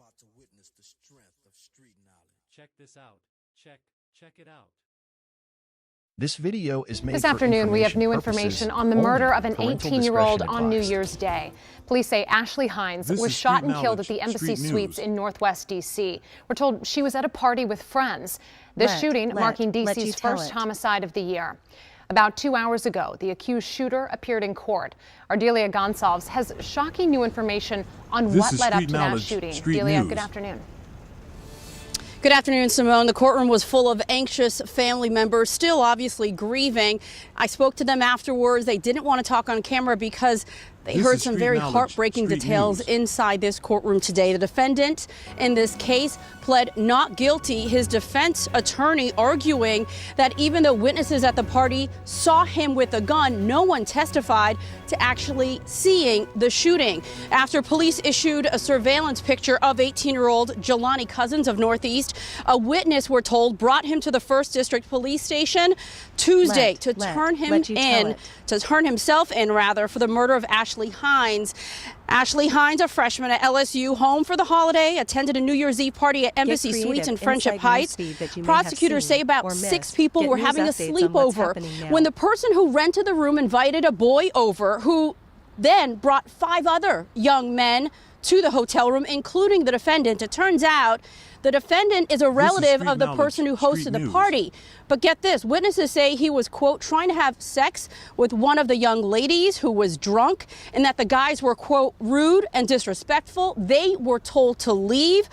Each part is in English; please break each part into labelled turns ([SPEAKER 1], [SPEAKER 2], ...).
[SPEAKER 1] about to witness the strength of street knowledge.
[SPEAKER 2] Check this out. Check it out.
[SPEAKER 3] This video is made
[SPEAKER 4] This
[SPEAKER 3] for
[SPEAKER 4] afternoon, we have new
[SPEAKER 3] purposes
[SPEAKER 4] information on the
[SPEAKER 3] only.
[SPEAKER 4] murder of an
[SPEAKER 3] Parental
[SPEAKER 4] 18-year-old
[SPEAKER 3] discretion
[SPEAKER 4] on New
[SPEAKER 3] advised.
[SPEAKER 4] Year's Day. Police say Ashley Hines
[SPEAKER 5] This
[SPEAKER 4] was
[SPEAKER 5] is
[SPEAKER 4] shot
[SPEAKER 5] Street
[SPEAKER 4] and killed at the
[SPEAKER 5] Knowledge,
[SPEAKER 4] Embassy
[SPEAKER 5] Street
[SPEAKER 4] Suites
[SPEAKER 5] News.
[SPEAKER 4] in Northwest D.C. We're told she was at a party with friends. This shooting marking D.C.'s first homicide of the year. About 2 hours ago, the accused shooter appeared in court. Ardelia Gonsalves has shocking new information on
[SPEAKER 5] This
[SPEAKER 4] what
[SPEAKER 5] is
[SPEAKER 4] led up
[SPEAKER 5] Street
[SPEAKER 4] to that
[SPEAKER 5] Knowledge,
[SPEAKER 4] shooting.
[SPEAKER 5] Street
[SPEAKER 4] Delia,
[SPEAKER 5] News.
[SPEAKER 4] good afternoon.
[SPEAKER 6] Good afternoon, Simone. The courtroom was full of anxious family members, still obviously grieving. I spoke to them afterwards. They didn't want to talk on camera because they
[SPEAKER 5] This
[SPEAKER 6] heard
[SPEAKER 5] is
[SPEAKER 6] some
[SPEAKER 5] Street
[SPEAKER 6] very
[SPEAKER 5] Knowledge,
[SPEAKER 6] heartbreaking
[SPEAKER 5] Street
[SPEAKER 6] details
[SPEAKER 5] News.
[SPEAKER 6] inside this courtroom today. The defendant in this case pled not guilty. His defense attorney arguing that even though witnesses at the party saw him with a gun, no one testified to actually seeing the shooting. After police issued a surveillance picture of 18-year-old Jelani Cousins of Northeast, a witness, we're told, brought him to the 1st District Police Station Tuesday to turn himself in for the murder of Ashley Hines. Ashley Hines, a freshman at LSU, home for the holiday, attended a New Year's Eve party at Embassy Suites in Friendship Heights. Prosecutors say about 6 people were having a sleepover when the person who rented the room invited a boy over who then brought 5 other young men to the hotel room, including the defendant. It turns out the defendant is a relative of the person who hosted the party. But get this, witnesses say he was, quote, trying to have sex with one of the young ladies who was drunk, and that the guys were, quote, rude and disrespectful. They were told to leave,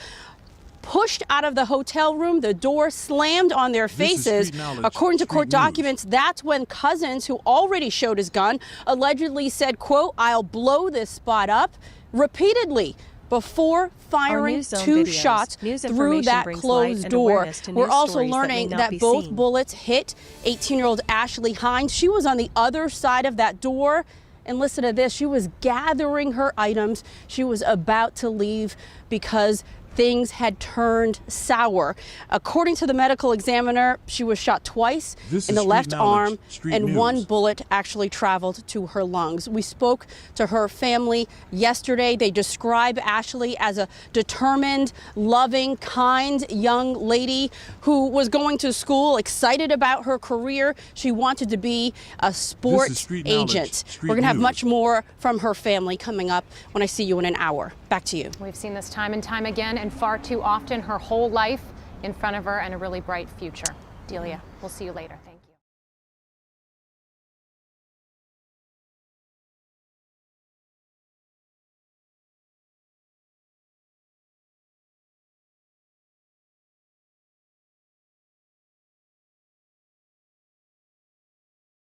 [SPEAKER 6] pushed out of the hotel room, the door slammed on their faces. According to court documents, that's when Cousins, who already showed his gun, allegedly said, quote, "I'll blow this spot up," repeatedly before firing 2 shots through that closed door. We're also learning that both bullets hit 18-year-old Ashley Hines. She was on the other side of that door. And listen to this, she was gathering her items. She was about to leave because things had turned sour. According to the medical examiner, she was shot twice in the left arm, and 1 bullet actually traveled to her lungs. We spoke to her family yesterday. They describe Ashley as a determined, loving, kind young lady who was going to school, excited about her career. She wanted to be a sports agent. We're going to have much more from her family coming up when I see you in an hour. Back to you.
[SPEAKER 4] We've seen this time and time again, and far too often, her whole life in front of her and a really bright future. Delia, we'll see you later. Thank you.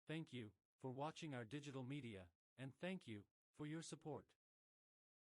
[SPEAKER 2] Thank you for watching our digital media, and thank you for your support.